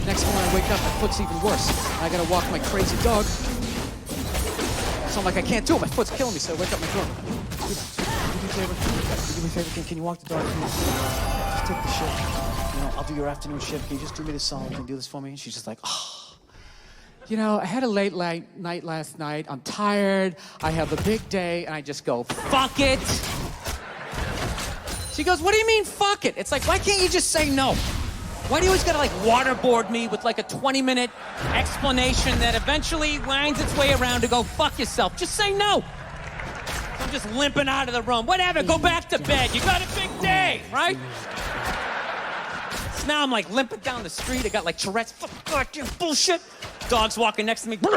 Next morning I wake up, my foot's even worse. I gotta walk my crazy dog. So I'm like, I can't do it. My foot's killing me. So I wake up my girl. Do me a favor. Do me a favor. Can you walk the dog for me? Just take the shift. You know, I'll do your afternoon shift. Can you just do me this solid? Can you do this for me? And she's just like, oh. You know, I had a late night last night. I'm tired. I have a big day. And I just go, fuck it. She goes, what do you mean, fuck it? It's like, why can't you just say no? Why do you always gotta like waterboard me with like a 20-minute explanation that eventually winds its way around to go fuck yourself? Just say no. I'm just limping out of the room. Whatever, go back to bed. You got a big day, right? So now I'm like limping down the street. I got like Tourette's. Fuck, goddamn bullshit. Dog's walking next to me. And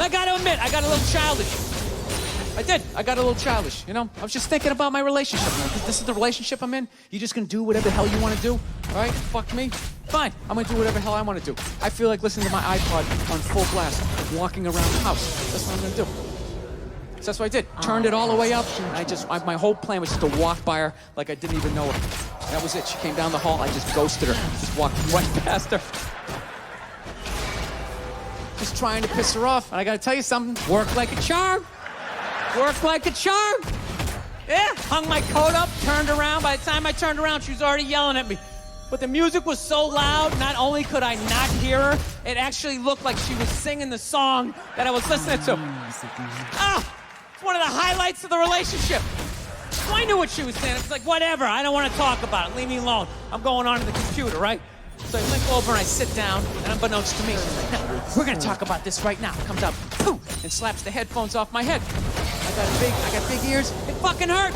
I gotta admit, I got a little childish. I did. I got a little childish, you know? I was just thinking about my relationship, man. This is the relationship I'm in. You just gonna do whatever the hell you wanna do, all right? Fuck me. Fine. I'm gonna do whatever the hell I wanna do. I feel like listening to my iPod on full blast, walking around the house. That's what I'm gonna do. So that's what I did. Turned it all the way up. And my whole plan was just to walk by her like I didn't even know her. That was it. She came down the hall. I just ghosted her. Just walked right past her. Just trying to piss her off. And I gotta tell you something. Worked like a charm. Worked like a charm. Yeah, hung my coat up, turned around. By the time I turned around, she was already yelling at me. But the music was so loud, not only could I not hear her, it actually looked like she was singing the song that I was listening to. It's one of the highlights of the relationship. So I knew what she was saying. It's like, whatever, I don't want to talk about it. Leave me alone. I'm going on to the computer, right? So I link over and I sit down, and unbeknownst to me, she's like, no, we're gonna talk about this right now. Comes up, poof, and slaps the headphones off my head. I got big ears. It fucking hurt.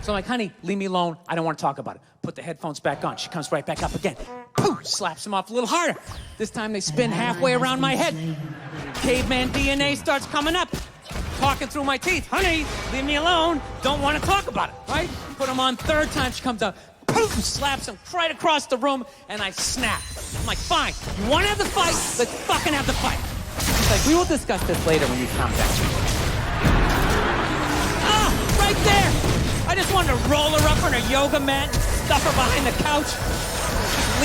So I'm like, honey, leave me alone. I don't want to talk about it. Put the headphones back on. She comes right back up again. Poof, slaps them off a little harder. This time they spin halfway around my head. Caveman DNA starts coming up. Talking through my teeth. Honey, leave me alone. Don't want to talk about it, right? Put them on third time. She comes up. Poof, slaps him right across the room, and I snap. I'm like, fine, you want to have the fight? Let's fucking have the fight. She's like, we will discuss this later when you calm down. Right there. I just wanted to roll her up on her yoga mat, stuff her behind the couch,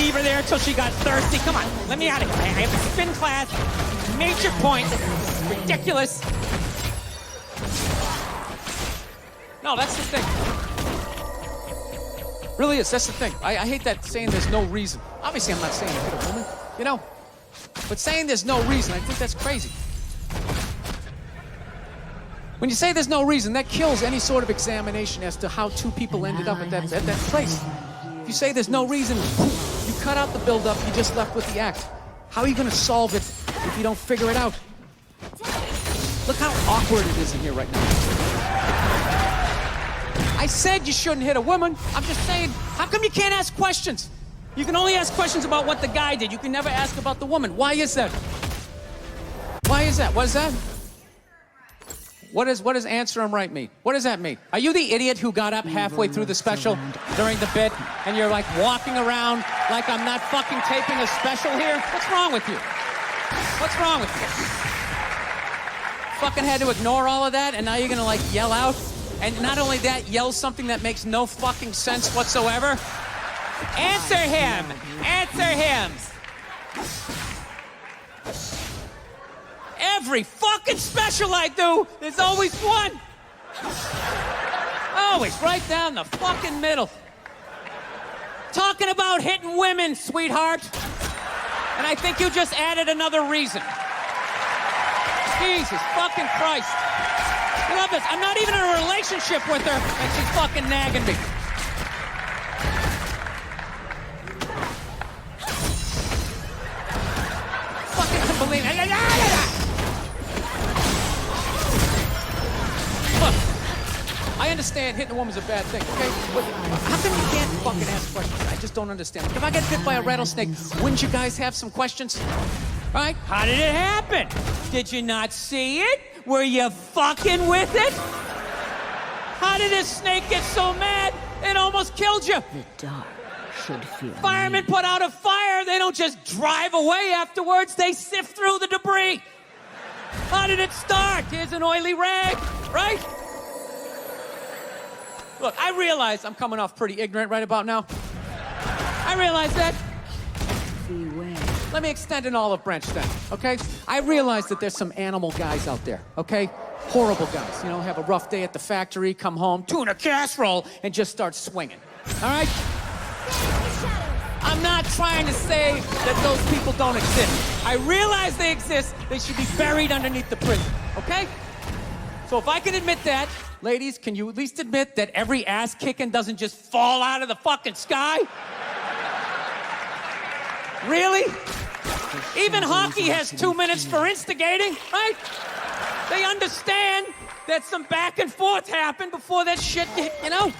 leave her there until she got thirsty. Come on, let me out of here. I have a spin class. Made your point. It's ridiculous. No, that's the thing. Really is, that's the thing. I hate that saying there's no reason. Obviously, I'm not saying to hit a woman, you know? But saying there's no reason, I think that's crazy. When you say there's no reason, that kills any sort of examination as to how two people ended up at that place. If you say there's no reason, you cut out the build-up, you're just left with the act. How are you gonna solve it if you don't figure it out? Look how awkward it is in here right now. I said you shouldn't hit a woman. I'm just saying, how come you can't ask questions? You can only ask questions about what the guy did. You can never ask about the woman. Why is that? Why is that? What is that? What does answer him right mean? What does that mean? Are you the idiot who got up halfway through the special during the bit and you're like walking around like I'm not fucking taping a special here? What's wrong with you? What's wrong with you? Fucking had to ignore all of that and now you're gonna like yell out? And not only that, yell something that makes no fucking sense whatsoever? Answer him! Answer him! Every fucking special I do, there's always one. Always right down the fucking middle. Talking about hitting women, sweetheart. And I think you just added another reason. Jesus fucking Christ. You love this. I'm not even in a relationship with her, and she's fucking nagging me. Fucking unbelievable. Look, I understand hitting a woman's a bad thing, okay? But how come you can't fucking ask questions? I just don't understand. Like, if I got bit by a rattlesnake, wouldn't you guys have some questions? Right? How did it happen? Did you not see it? Were you fucking with it? How did this snake get so mad it almost killed you? The dark should fear Firemen put out a fire. They don't just drive away afterwards. They sift through the debris. How did it start? Here's an oily rag, right? Look, I realize I'm coming off pretty ignorant right about now. I realize that. Beware. Let me extend an olive branch then, okay? I realize that there's some animal guys out there, okay? Horrible guys, you know, have a rough day at the factory, come home, tuna casserole, and just start swinging, all right? I'm not trying to say that those people don't exist. I realize they exist. They should be buried underneath the prison, okay? So if I can admit that, ladies, can you at least admit that every ass kicking doesn't just fall out of the fucking sky? Really? Even hockey has 2 minutes for instigating, right? They understand that some back and forth happened before that shit, you know?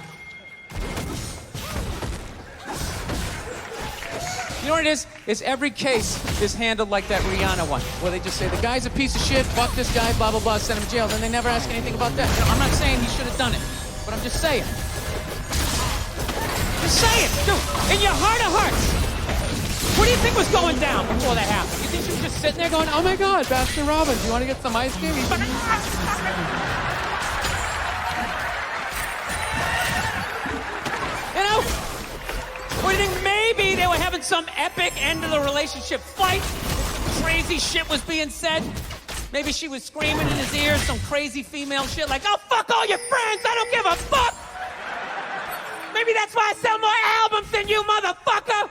You know what it is? Is every case is handled like that Rihanna one, where they just say, the guy's a piece of shit, fuck this guy, blah, blah, blah, send him to jail. Then they never ask anything about that. You know, I'm not saying he should have done it, but I'm just saying. Just saying, dude, in your heart of hearts, what do you think was going down before that happened? You think she was just sitting there going, oh my God, Baskin Robbins, you want to get some ice cream? He's like, you know? What do you think? Maybe they were having some epic end of the relationship fight. Some crazy shit was being said. Maybe she was screaming in his ear some crazy female shit like, oh, fuck all your friends, I don't give a fuck. Maybe that's why I sell more albums than you, motherfucker.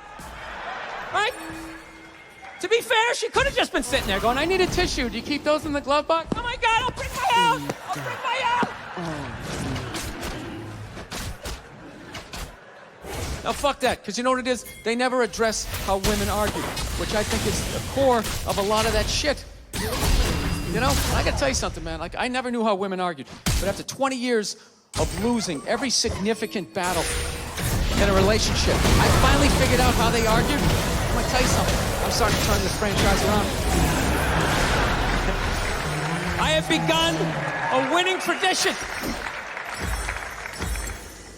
Right? To be fair, she could have just been sitting there going, I need a tissue. Do you keep those in the glove box? Oh my God, I'll bring my out. I'll bring my out. Now, fuck that, because you know what it is? They never address how women argue, which I think is the core of a lot of that shit. You know, I gotta tell you something, man. Like, I never knew how women argued, but after 20 years of losing every significant battle in a relationship, I finally figured out how they argued. I'm gonna tell you something. I'm starting to turn this franchise around. I have begun a winning tradition.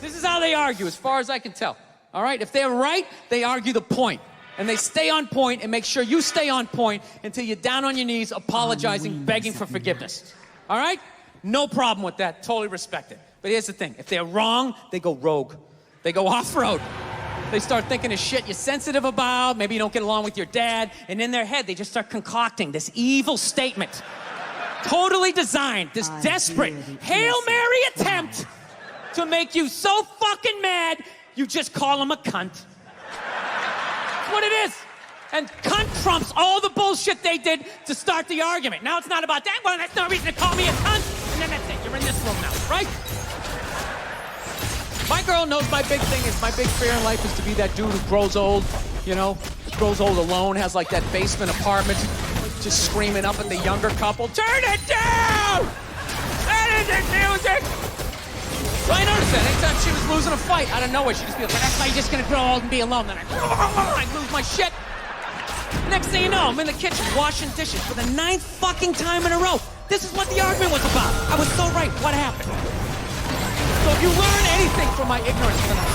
This is how they argue, as far as I can tell. All right? If they're right, they argue the point. And they stay on point and make sure you stay on point until you're down on your knees, apologizing, begging for forgiveness. All right? No problem with that. Totally respect it. But here's the thing. If they're wrong, they go rogue. They go off-road. They start thinking of shit you're sensitive about. Maybe you don't get along with your dad. And in their head, they just start concocting this evil statement. Totally designed, this desperate Hail Mary attempt to make you so fucking mad, you just call them a cunt. That's what it is. And cunt trumps all the bullshit they did to start the argument. Now it's not about that. Well, that's no reason to call me a cunt. And then that's it. You're in this room now, right? My girl knows my big thing is, my big fear in life is to be that dude who grows old, you know, grows old alone, has like that basement apartment, just screaming up at the younger couple, turn it down! That isn't music! So I noticed that anytime she was losing a fight, out of nowhere, she'd just be like, that's why you're just gonna grow old and be alone. Then I'd lose my shit. Next thing you know, I'm in the kitchen washing dishes for the 9th fucking time in a row. This is what the argument was about. I was so right. What happened? So if you learn anything from my ignorance tonight,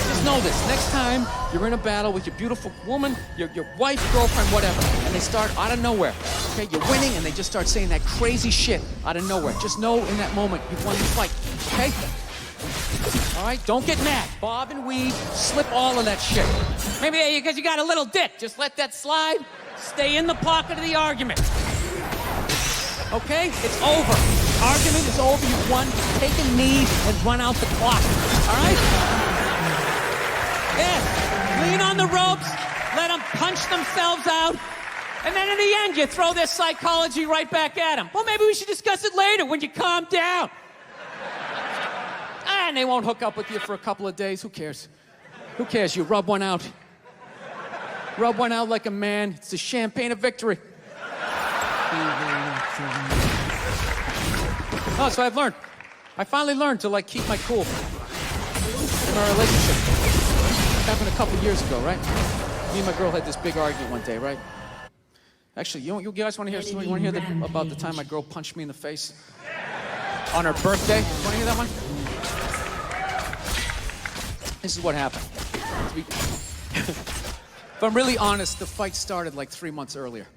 just know this. Next time you're in a battle with your beautiful woman, your wife, girlfriend, whatever, and they start out of nowhere, okay, you're winning, and they just start saying that crazy shit out of nowhere. Just know in that moment you've won the fight, okay? All right, don't get mad. Bob and weave, slip all of that shit. Maybe because you got a little dick, just let that slide. Stay in the pocket of the argument. Okay? It's over. Argument is over. You've won. Take a knee and run out the clock. All right? Yeah. Lean on the ropes. Let them punch themselves out. And then in the end, you throw their psychology right back at them. Well, maybe we should discuss it later when you calm down. And they won't hook up with you for a couple of days. Who cares? Who cares? You rub one out. Rub one out like a man. It's the champagne of victory. Oh, so I've learned. I finally learned to, like, keep my cool in our relationship. It happened a couple years ago, right? Me and my girl had this big argument one day, right? Actually, you guys want to hear something? You want to hear about the time my girl punched me in the face on her birthday? Want to hear that one? This is what happened. If I'm really honest, the fight started like 3 months earlier.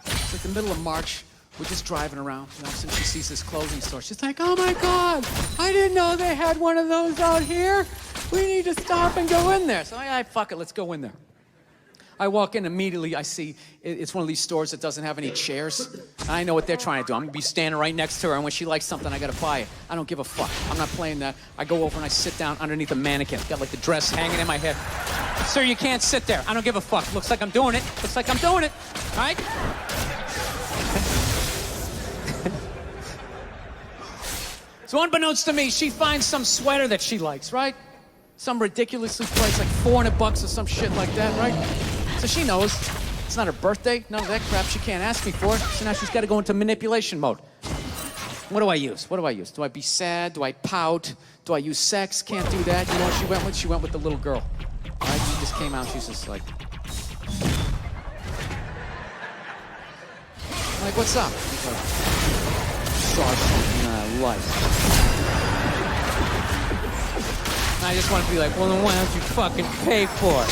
It's like the middle of March. We're just driving around. And all of a sudden she sees this clothing store. She's like, oh my God, I didn't know they had one of those out here. We need to stop and go in there. So I fuck it, let's go in there. I walk in immediately, I see it's one of these stores that doesn't have any chairs. I know what they're trying to do. I'm gonna be standing right next to her, and when she likes something, I gotta buy it. I don't give a fuck. I'm not playing that. I go over and I sit down underneath a mannequin. Got like the dress hanging in my head. Sir, you can't sit there. I don't give a fuck. Looks like I'm doing it. Looks like I'm doing it. All right? So unbeknownst to me, she finds some sweater that she likes, right? Some ridiculously priced, like $400 or some shit like that, right? So she knows it's not her birthday, none of that crap. She can't ask me for it. So now she's got to go into manipulation mode. What do I use? What do I use? Do I be sad? Do I pout? Do I use sex? Can't do that. You know what she went with? She went with the little girl. All right? She just came out. She's just like, what's up? She's like, saw something I like. I just want to be like, well, then why don't you fucking pay for it?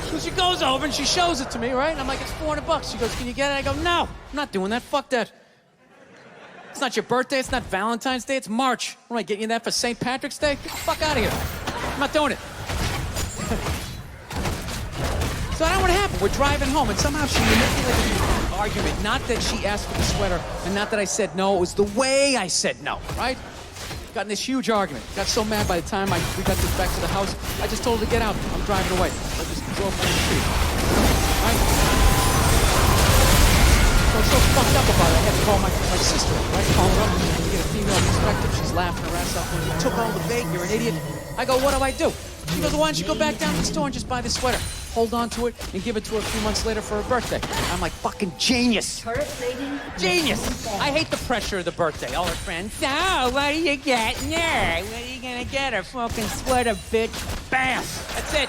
So she goes over and she shows it to me, right? And I'm like, it's $400. She goes, can you get it? I go, no, I'm not doing that. Fuck that. It's not your birthday. It's not Valentine's Day. It's March. What am I getting you that for St. Patrick's Day? Get the fuck out of here. I'm not doing it. So I don't know what happened. We're driving home, and somehow she manipulated the argument. Not that she asked for the sweater, and not that I said no. It was the way I said no, right? Got in this huge argument. Got so mad by the time we got this back to the house, I just told her to get out. I'm driving away. I just drove down the street. Right? So I was so fucked up about it, I had to call my sister, right? Call her up to get a female perspective. She's laughing her ass off. When you took all the bait, you're an idiot. I go, what do I do? She goes, why don't you go back down to the store and just buy the sweater? Hold on to it and give it to her a few months later for her birthday. I'm like, fucking genius. Genius. I hate the pressure of the birthday. All her friends, so what are you getting her? What are you gonna get her? Fucking sweater, bitch. Bam. That's it.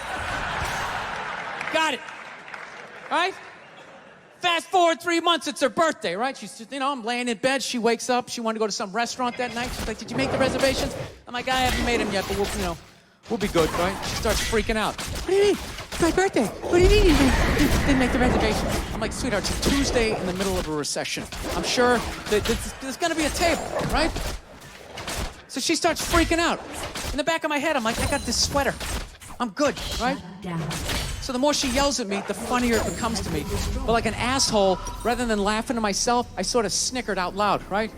Got it. All right? Fast forward 3 months, it's her birthday, right? She's just, I'm laying in bed. She wakes up. She wanted to go to some restaurant that night. She's like, did you make the reservations? I'm like, I haven't made them yet, but we'll be good, right? She starts freaking out. What do you mean? It's my birthday. What do you mean you didn't make the reservation? I'm like, sweetheart, it's a Tuesday in the middle of a recession. I'm sure that there's gonna be a table, right? So she starts freaking out. In the back of my head, I'm like, I got this sweater. I'm good, right? So the more she yells at me, the funnier it becomes to me. But like an asshole, rather than laughing to myself, I sort of snickered out loud, right?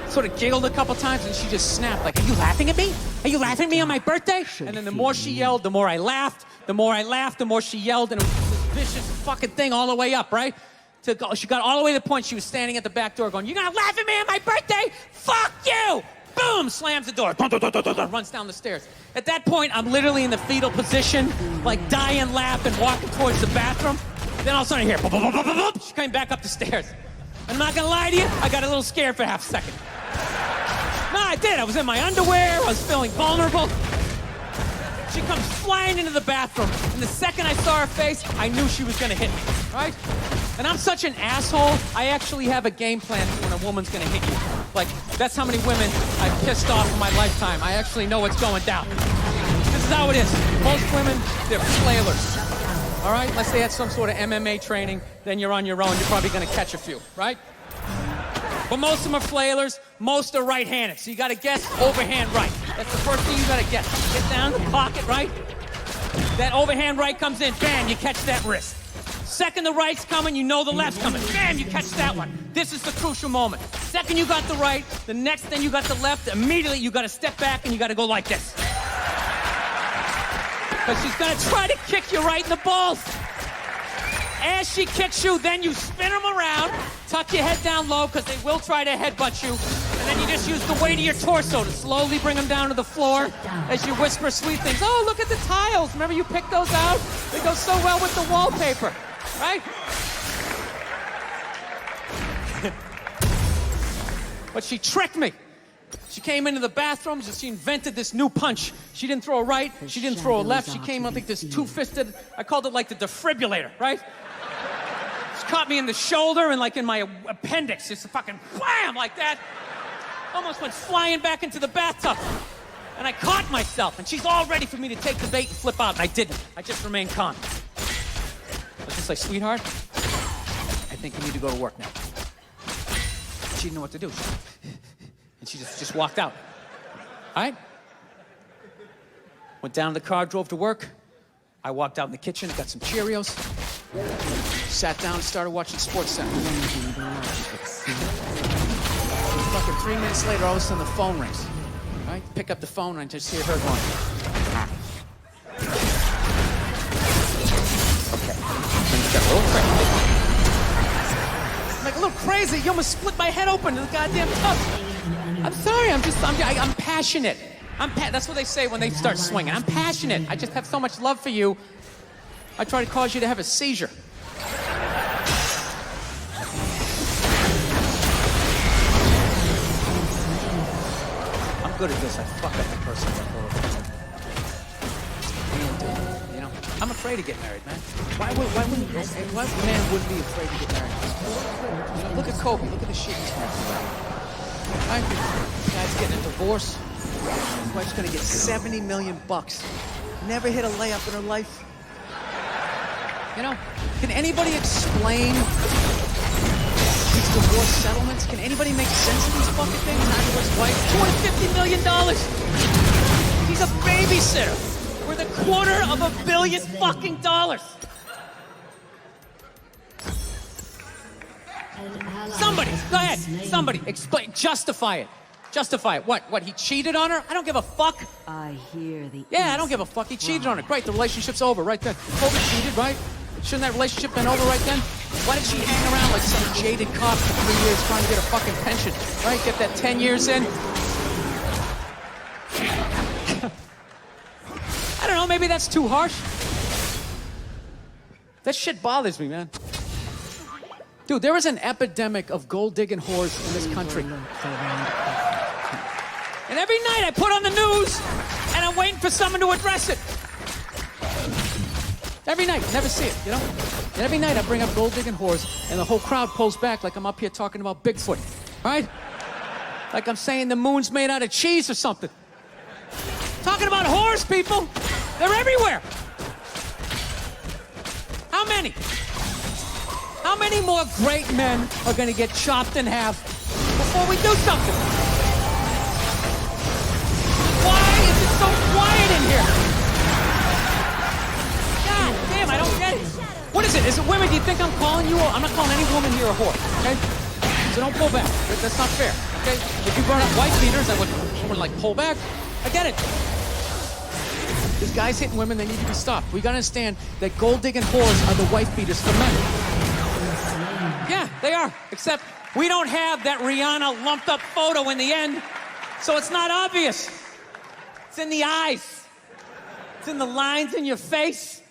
Sort of giggled a couple times, and she just snapped, like, are you laughing at me? Are you laughing at me on my birthday? And then the more she yelled, the more I laughed. The more I laughed, the more she yelled, and it was this vicious fucking thing all the way up, right? She got all the way to the point she was standing at the back door going, you're gonna laugh at me on my birthday? Fuck you! Boom! Slams the door. Runs down the stairs. At that point, I'm literally in the fetal position, like dying laughing, walking towards the bathroom. Then all of a sudden I hear, she came back up the stairs. And I'm not gonna lie to you, I got a little scared for half a second. No, I did. I was in my underwear. I was feeling vulnerable. She comes flying into the bathroom, and the second I saw her face, I knew she was gonna hit me, right? And I'm such an asshole, I actually have a game plan for when a woman's gonna hit you. Like, that's how many women I've pissed off in my lifetime. I actually know what's going down. This is how it is. Most women, they're flailers, all right? Unless they had some sort of MMA training, then you're on your own. You're probably gonna catch a few, right? But most of them are flailers, most are right-handed. So you gotta guess overhand right. That's the first thing you gotta guess. Get down the pocket, right? That overhand right comes in, bam, you catch that wrist. Second the right's coming, you know the left's coming. Bam, you catch that one. This is the crucial moment. Second you got the right, the next thing you got the left, immediately you gotta step back and you gotta go like this. Because she's gonna try to kick you right in the balls. As she kicks you, then you spin them around, tuck your head down low, because they will try to headbutt you, and then you just use the weight of your torso to slowly bring them down to the floor as you whisper sweet things. Oh, look at the tiles. Remember you picked those out? They go so well with the wallpaper, right? But she tricked me. She came into the bathrooms and she invented this new punch. She didn't throw a right, she didn't throw a left. She came, I think, this two-fisted, I called it like the defibrillator, right? She caught me in the shoulder and like in my appendix, just a fucking wham like that. Almost went flying back into the bathtub. And I caught myself, and she's all ready for me to take the bait and flip out, and I didn't. I just remained calm. It's like, sweetheart, I think you need to go to work now. She didn't know what to do. And she just walked out. All right? Went down to the car, drove to work. I walked out in the kitchen, got some Cheerios. Sat down and started watching SportsCenter. Fucking 3 minutes later, all of a sudden the phone rings. All right? Pick up the phone and I just hear her going. Okay. Things got a little crazy. I'm like, a little crazy? You almost split my head open to the goddamn tub. I'm sorry, I'm passionate. That's what they say when they start swinging. I'm passionate. I just have so much love for you. I try to cause you to have a seizure. I'm good at this. I fuck up the person. You know, I'm afraid to get married, man. Why would man wouldn't be afraid to get married? You know, look at Kobe. Look at the shit he's going through. Right? Guy's getting a divorce. His wife's gonna get $70 million. Never hit a layup in her life. You know, can anybody explain these divorce settlements? Can anybody make sense of these fucking things? Not to his wife. $250 million. He's a babysitter. We're the $250 million fucking dollars. Somebody, go ahead. Somebody, explain, justify it. Justify it. What, he cheated on her? I don't give a fuck. I hear the... Yeah, I don't give a fuck. He cheated on her. Great, the relationship's over right then. Kobe cheated, right? Shouldn't that relationship been over right then? Why did she hang around like some jaded cop for 3 years trying to get a fucking pension? Right, get that 10 years in? I don't know, maybe that's too harsh. That shit bothers me, man. Dude, there is an epidemic of gold-digging whores in this country. And every night I put on the news, and I'm waiting for someone to address it. Every night, never see it, you know? And every night I bring up gold-digging whores, and the whole crowd pulls back like I'm up here talking about Bigfoot, right? Like I'm saying the moon's made out of cheese or something. Talking about whores, people. They're everywhere. How many? How many more great men are gonna get chopped in half before we do something? Why is it so quiet in here? God damn, I don't get it. What is it? Is it women? Do you think I'm calling you? I'm not calling any woman here a whore, okay? So don't pull back. That's not fair, okay? If you brought up wife beaters, I would like pull back. I get it. These guys hitting women, they need to be stopped. We gotta understand that gold-digging whores are the wife beaters for men. Yeah, they are. Except we don't have that Rihanna lumped up photo in the end, so it's not obvious. It's in the eyes. It's in the lines in your face.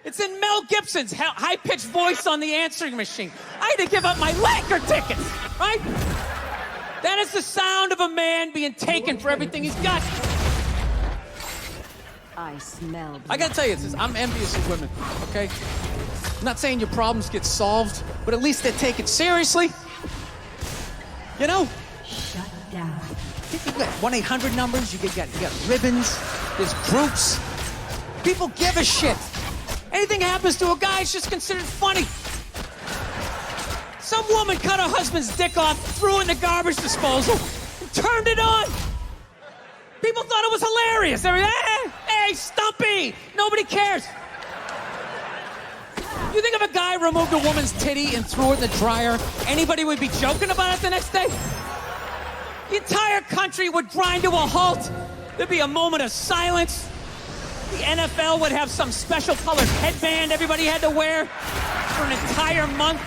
It's in Mel Gibson's high-pitched voice on the answering machine. I had to give up my Laker tickets, right? That is the sound of a man being taken for everything he's got. I smell blood. I gotta tell you this, I'm envious of women, okay? I'm not saying your problems get solved, but at least they're taken seriously. You know? Shut down. You got 1-800 numbers, you got ribbons, there's groups. People give a shit. Anything happens to a guy, it's just considered funny. Some woman cut her husband's dick off, threw it in the garbage disposal, and turned it on. People thought it was hilarious. They were, hey, Stumpy! Nobody cares. You think if a guy removed a woman's titty and threw it in the dryer, anybody would be joking about it the next day? The entire country would grind to a halt. There'd be a moment of silence. The NFL would have some special colored headband everybody had to wear for an entire month.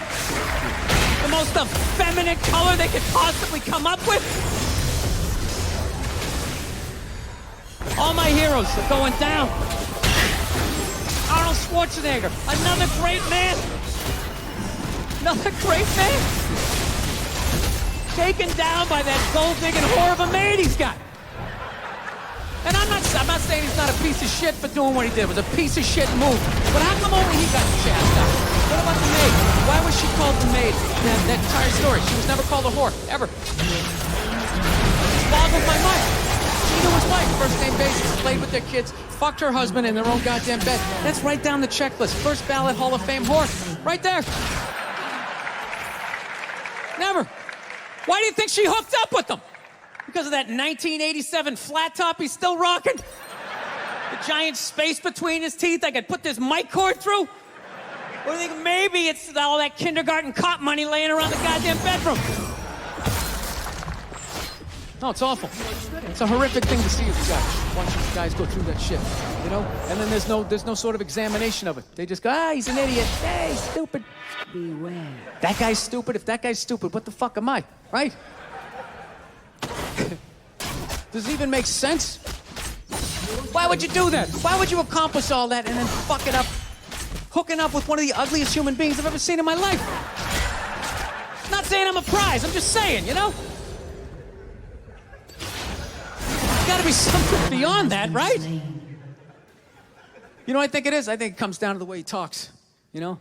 The most effeminate color they could possibly come up with. All my heroes are going down. Arnold Schwarzenegger, another great man. Another great man. Taken down by that gold-digging whore of a maid he's got. And I'm not saying he's not a piece of shit for doing what he did. It was a piece of shit move. But how come only he got chastised? What about the maid? Why was she called the maid? That entire story. She was never called a whore, ever. It boggles my mind. She He knew his wife, first name basis, played with their kids, fucked her husband in their own goddamn bed. That's right down the checklist. First ballot Hall of Fame whore. Right there. Never. Why do you think she hooked up with him? Because of that 1987 flat top he's still rocking? The giant space between his teeth I could put this mic cord through? Or do you think maybe it's all that kindergarten cop money laying around the goddamn bedroom? No, it's awful. It's a horrific thing to see as a guy, watching these guys go through that shit, you know? And then there's no sort of examination of it. They just go, he's an idiot. Hey, he's stupid. Beware. That guy's stupid. If that guy's stupid, what the fuck am I, right? Does it even make sense? Why would you do that? Why would you accomplish all that and then fuck it up, hooking up with one of the ugliest human beings I've ever seen in my life? Not saying I'm a prize, I'm just saying, you know? There's gotta be something beyond that, right? You know what I think it is? I think it comes down to the way he talks, you know?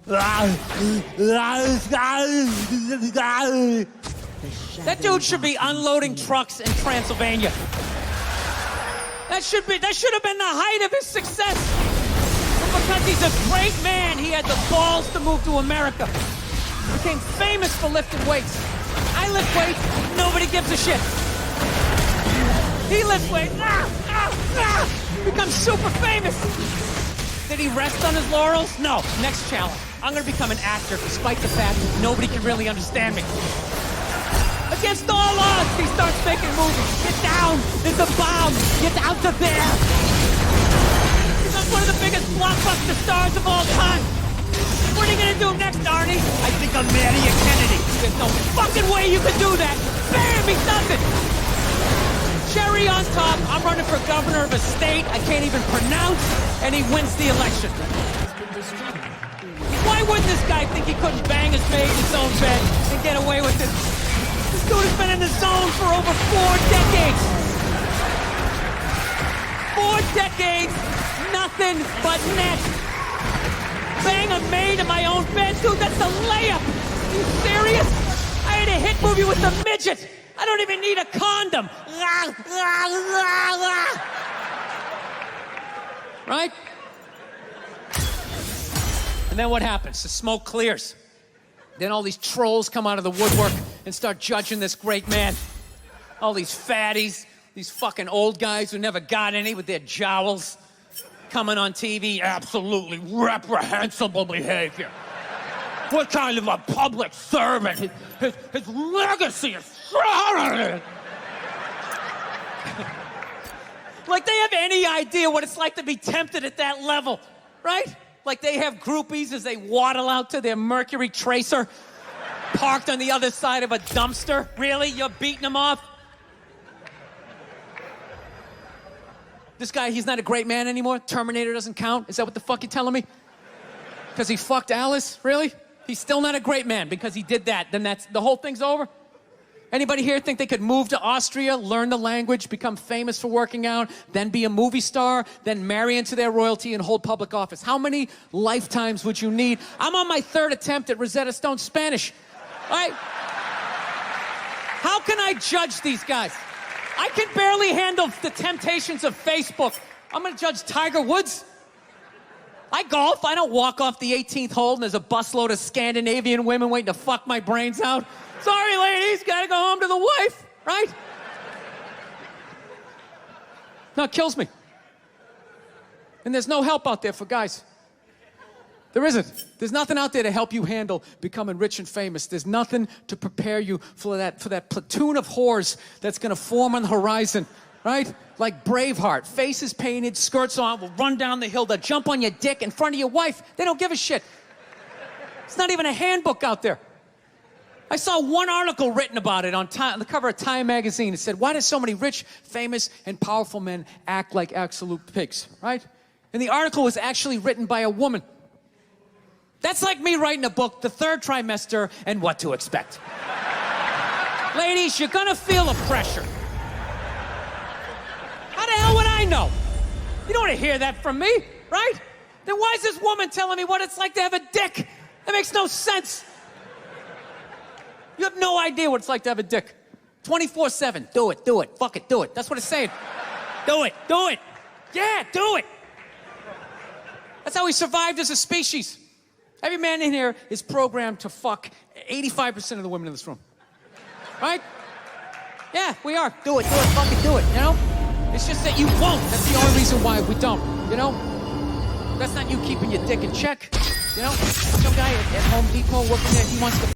That dude should be unloading trucks in Transylvania. That should have been the height of his success. But because he's a great man, he had the balls to move to America. Became famous for lifting weights. I lift weights, nobody gives a shit. He lifts weights, becomes super famous. Did he rest on his laurels? No. Next challenge. I'm gonna become an actor despite the fact nobody can really understand me. Against all odds, he starts making movies. Get down! There's a bomb! Get out of there! He's not one of the biggest blockbuster stars of all time. What are you gonna do next, Arnie? I think I'm marrying Kennedy. There's no fucking way you can do that! Bam! He does it! Cherry on top, I'm running for governor of a state I can't even pronounce, and he wins the election. Why wouldn't this guy think he couldn't bang his maid in his own bed and get away with it? This dude has been in the zone for over 4 decades. 4 decades, nothing but net. Bang a maid in my own bed, dude, that's a layup. Are you serious? I had a hit movie with a midget. I don't even need a condom. Right? And then what happens? The smoke clears. Then all these trolls come out of the woodwork and start judging this great man. All these fatties, these fucking old guys who never got any with their jowls coming on TV. Absolutely reprehensible behavior. What kind of a public servant? His legacy is like they have any idea what it's like to be tempted at that level, right? Like they have groupies as they waddle out to their Mercury Tracer parked on the other side of a dumpster. Really? You're beating them off? This guy, he's not a great man anymore? Terminator doesn't count? Is that what the fuck you're telling me? Because he fucked Alice? Really? He's still not a great man because he did that. Then the whole thing's over? Anybody here think they could move to Austria, learn the language, become famous for working out, then be a movie star, then marry into their royalty and hold public office? How many lifetimes would you need? I'm on my 3rd attempt at Rosetta Stone Spanish. All right? How can I judge these guys? I can barely handle the temptations of Facebook. I'm gonna judge Tiger Woods? I golf. I don't walk off the 18th hole and there's a busload of Scandinavian women waiting to fuck my brains out. Sorry, ladies, gotta go home to the wife, right? No, it kills me. And there's no help out there for guys. There isn't. There's nothing out there to help you handle becoming rich and famous. There's nothing to prepare you for that platoon of whores that's gonna form on the horizon, right? Like Braveheart, faces painted, skirts on, will run down the hill, they'll jump on your dick in front of your wife. They don't give a shit. It's not even a handbook out there. I saw one article written about it on the cover of Time magazine. It said, why do so many rich, famous, and powerful men act like absolute pigs, right? And the article was actually written by a woman. That's like me writing a book, The Third Trimester and What to Expect. Ladies, you're gonna feel the pressure. How the hell would I know? You don't want to hear that from me, right? Then why is this woman telling me what it's like to have a dick? That makes no sense. You have no idea what it's like to have a dick. 24/7, do it, fuck it, do it. That's what it's saying. Do it. Do it. Yeah, do it. That's how we survived as a species. Every man in here is programmed to fuck 85% of the women in this room. Right? Yeah, we are. Do it, fucking do it, you know? It's just that you won't. That's the only reason why we don't, you know? That's not you keeping your dick in check, you know? Some guy at Home Depot working there, he wants to